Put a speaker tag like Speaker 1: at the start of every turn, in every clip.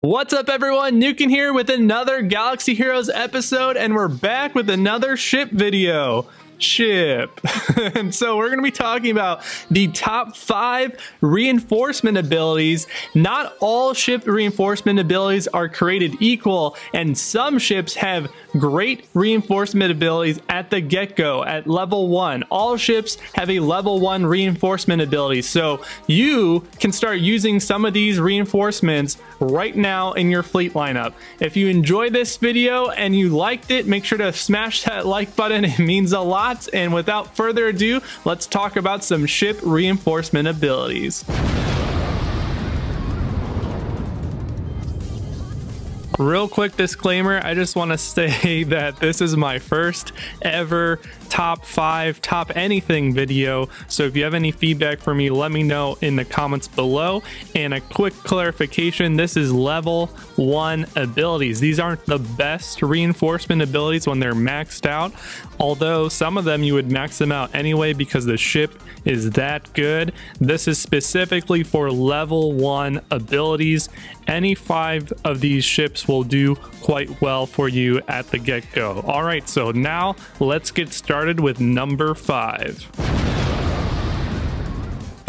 Speaker 1: What's up everyone, Nukin here with another Galaxy Heroes episode, and we're back with another ship video. And so we're going to be talking about the top 5 reinforcement abilities. Not all ship reinforcement abilities are created equal, and some ships have great reinforcement abilities at the get-go at level 1. All ships have a level 1 reinforcement ability, so you can start using some of these reinforcements right now in your fleet lineup. If you enjoyed this video and you liked it, make sure to smash that like button. It means a lot. And without further ado, let's talk about some ship reinforcement abilities. Real quick disclaimer, I just want to say that this is my first ever top 5, top anything video. So if you have any feedback for me, let me know in the comments below. And a quick clarification, this is level 1 abilities. These aren't the best reinforcement abilities when they're maxed out, although some of them you would max them out anyway because the ship is that good. This is specifically for level 1 abilities. Any 5 of these ships will do quite well for you at the get-go. All right, so now let's get started with number 5.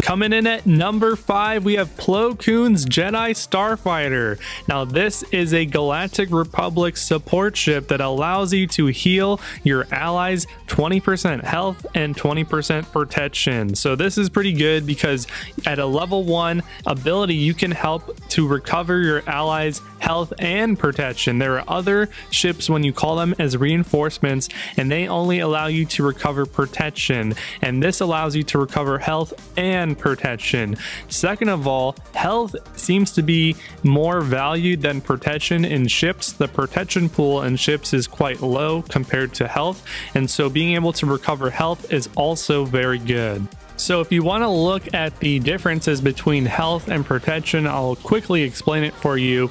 Speaker 1: Coming in at number 5, we have Plo Koon's Jedi Starfighter. Now, this is a Galactic Republic support ship that allows you to heal your allies 20% health and 20% protection. So this is pretty good because at a level 1 ability, you can help to recover your allies' health and protection. There are other ships when you call them as reinforcements, and they only allow you to recover protection, and this allows you to recover health and protection. Second of all, health seems to be more valued than protection in ships. The protection pool in ships is quite low compared to health, and so being able to recover health is also very good. So if you want to look at the differences between health and protection, I'll quickly explain it for you.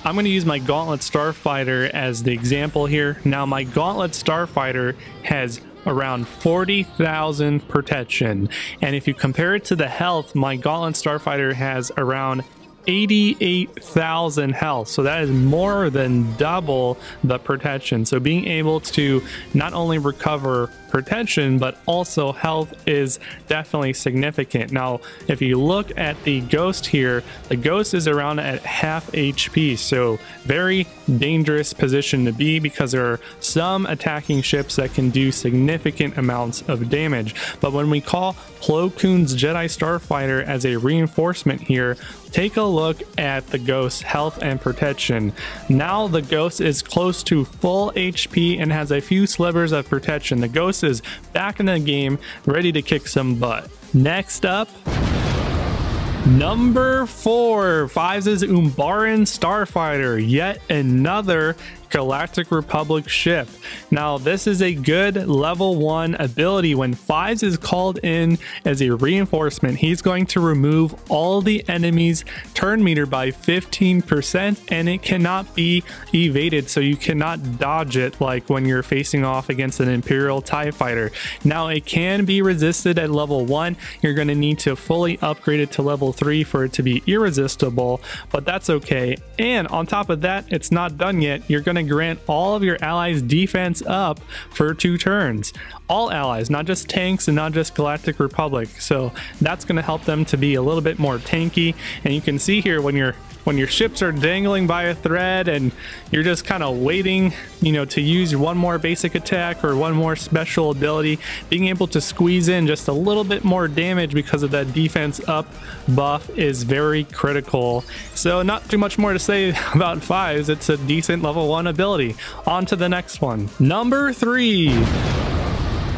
Speaker 1: I'm going to use my Gauntlet Starfighter as the example here. Now, my Gauntlet Starfighter has around 40,000 protection, and if you compare it to the health, my Gauntlet Starfighter has around 88,000 health, so that is more than double the protection. So being able to not only recover protection but also health is definitely significant. Now, if you look at the Ghost here, the Ghost is around at half HP, so very dangerous position to be because there are some attacking ships that can do significant amounts of damage. But when we call Plo Koon's Jedi Starfighter as a reinforcement here, take a look at the Ghost's health and protection. Now the Ghost is close to full HP and has a few slivers of protection. The Ghost is back in the game, ready to kick some butt. Next up, number 4, FiVe's Umbaran Starfighter, yet another Galactic Republic ship. Now, this is a good level 1 ability. When FiVe's is called in as a reinforcement, he's going to remove all the enemy's turn meter by 15%, and it cannot be evaded, so you cannot dodge it like when you're facing off against an Imperial TIE fighter. Now, it can be resisted at level 1. You're going to need to fully upgrade it to level 3 for it to be irresistible, but that's okay. And on top of that, it's not done yet. You're going to grant all of your allies defense up for 2 turns. All allies, not just tanks and not just Galactic Republic. So that's going to help them to be a little bit more tanky. And you can see here when your ships are dangling by a thread and you're just kind of waiting, to use one more basic attack or one more special ability, being able to squeeze in just a little bit more damage because of that defense up buff is very critical. So not too much more to say about FiVe's. It's a decent level 1 ability. On to the next one. Number 3.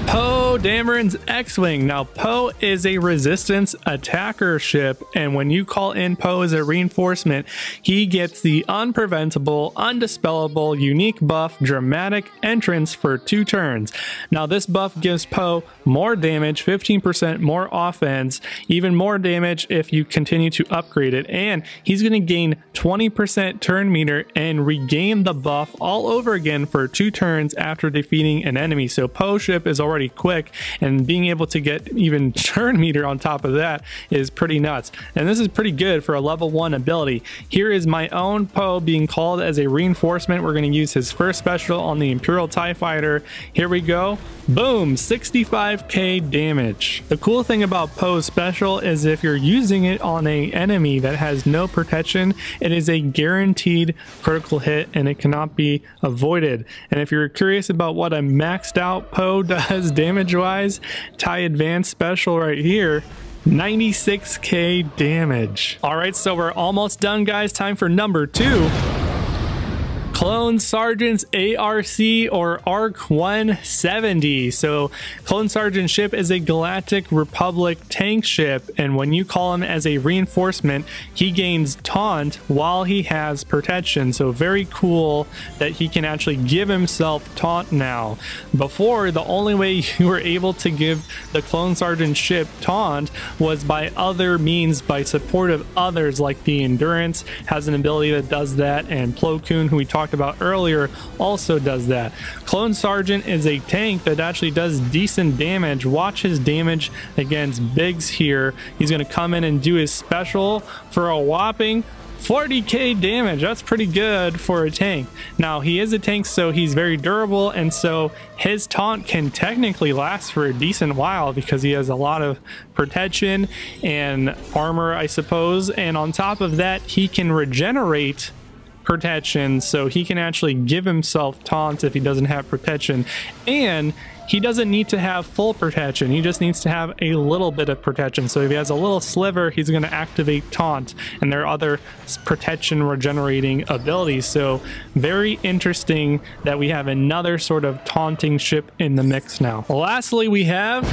Speaker 1: Poe Dameron's X-Wing. Now, Poe is a resistance attacker ship, and when you call in Poe as a reinforcement, he gets the unpreventable, undispellable, unique buff, dramatic entrance for 2 turns. Now, this buff gives Poe more damage, 15% more offense, even more damage if you continue to upgrade it, and he's going to gain 20% turn meter and regain the buff all over again for 2 turns after defeating an enemy. So Poe ship is already quick, quick, and being able to get even turn meter on top of that is pretty nuts. And this is pretty good for a level 1 ability. Here is my own Poe being called as a reinforcement. We're going to use his first special on the Imperial TIE Fighter. Here we go. Boom, 65k damage. The cool thing about Poe's special is if you're using it on an enemy that has no protection, it is a guaranteed critical hit and it cannot be avoided. And if you're curious about what a maxed out Poe does damage wise, TIE Advanced special right here, 96k damage. All right, so we're almost done, guys. Time for number 2. Clone Sergeant's ARC or ARC 170. So Clone Sergeant ship is a Galactic Republic tank ship, and when you call him as a reinforcement, he gains taunt while he has protection. So very cool that he can actually give himself taunt now. Before, the only way you were able to give the Clone Sergeant ship taunt was by other means, by support of others, like the Endurance has an ability that does that, and Plo Koon, who we talked about earlier, also does that. Clone Sergeant is a tank that actually does decent damage. Watch his damage against Biggs here. He's going to come in and do his special for a whopping 40k damage. That's pretty good for a tank. Now, he is a tank, so he's very durable, and so his taunt can technically last for a decent while because he has a lot of protection and armor, I suppose. And on top of that, he can regenerate protection, so he can actually give himself taunt if he doesn't have protection, and he doesn't need to have full protection. He just needs to have a little bit of protection. So if he has a little sliver, he's going to activate taunt, and there are other protection regenerating abilities. So very interesting that we have another sort of taunting ship in the mix now. Lastly, we have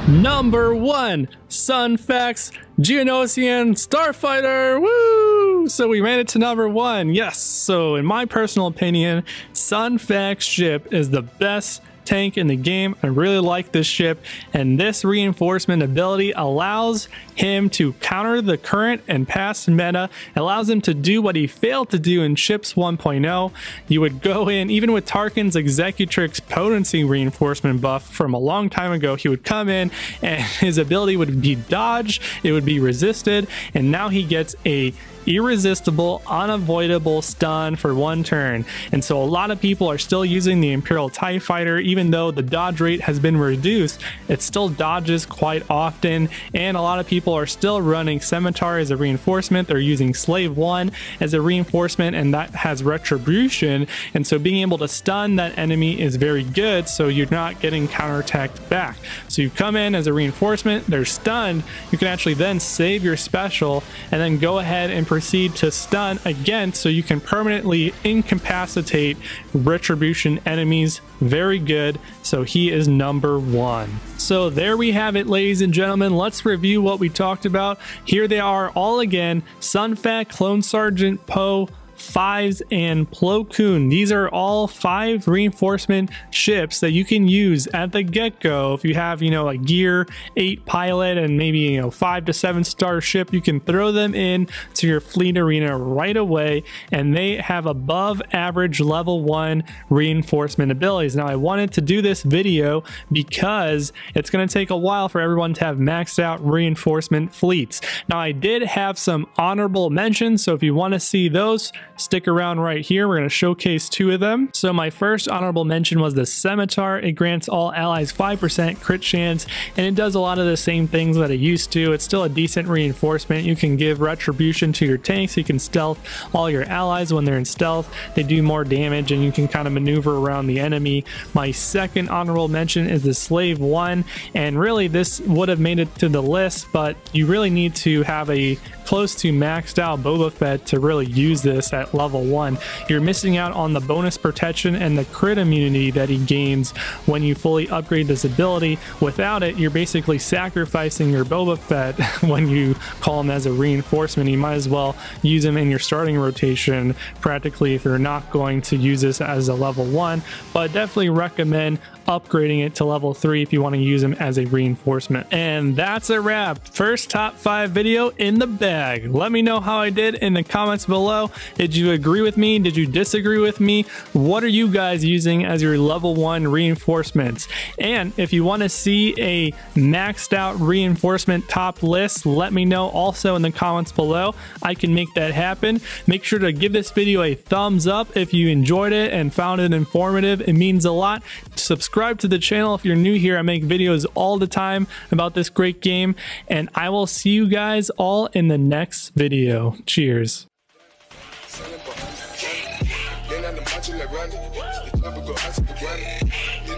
Speaker 1: number 1, Sunfax Geonosian Starfighter. Woo! So we made it to number 1. Yes. So in my personal opinion, Sunfax ship is the best tank in the game. I really like this ship, and this reinforcement ability allows him to counter the current and past meta. It allows him to do what he failed to do in Ships 1.0. You would go in, even with Tarkin's Executrix potency reinforcement buff from a long time ago, he would come in and his ability would be dodged, it would be resisted, and now he gets a irresistible, unavoidable stun for 1 turn. And so a lot of people are still using the Imperial TIE Fighter. Even though the dodge rate has been reduced, it still dodges quite often, and a lot of people are still running Scimitar as a reinforcement. They're using Slave 1 as a reinforcement, and that has retribution, and so being able to stun that enemy is very good, so you're not getting counterattacked back. So you come in as a reinforcement, they're stunned, you can actually then save your special and then go ahead and proceed to stun again, so you can permanently incapacitate retribution enemies. Very good. So he is number 1. So there we have it, ladies and gentlemen. Let's review what we talked about. Here they are all again: Sunfax, Clone Sergeant, Poe, 5s, and Plo Koon. These are all 5 reinforcement ships that you can use at the get-go. If you have, a Gear 8 pilot and maybe, 5 to 7 star ship, you can throw them in to your fleet arena right away, and they have above average level 1 reinforcement abilities. Now, I wanted to do this video because it's going to take a while for everyone to have maxed out reinforcement fleets. Now, I did have some honorable mentions, so if you want to see those, stick around right here. We're going to showcase 2 of them. So my first honorable mention was the Scimitar. It grants all allies 5% crit chance, and it does a lot of the same things that it used to. It's still a decent reinforcement. You can give retribution to your tanks. You can stealth all your allies when they're in stealth. They do more damage, and you can kind of maneuver around the enemy. My second honorable mention is the Slave 1, and really this would have made it to the list, but you really need to have a close to maxed out Boba Fett to really use this at level 1. You're missing out on the bonus protection and the crit immunity that he gains when you fully upgrade this ability. Without it, you're basically sacrificing your Boba Fett when you call him as a reinforcement. You might as well use him in your starting rotation practically if you're not going to use this as a level 1, but definitely recommend upgrading it to level 3 if you want to use them as a reinforcement. And that's a wrap. First top 5 video in the bag. Let me know how I did in the comments below. Did you agree with me? Did you disagree with me? What are you guys using as your level 1 reinforcements? And if you want to see a maxed out reinforcement top list, let me know also in the comments below. I can make that happen. Make sure to give this video a thumbs up if you enjoyed it and found it informative. It means a lot. Subscribe to the channel if you're new here. I make videos all the time about this great game, and I will see you guys all in the next video. Cheers.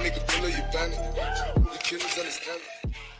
Speaker 1: Nigga pull up your bandit. The killers understand it.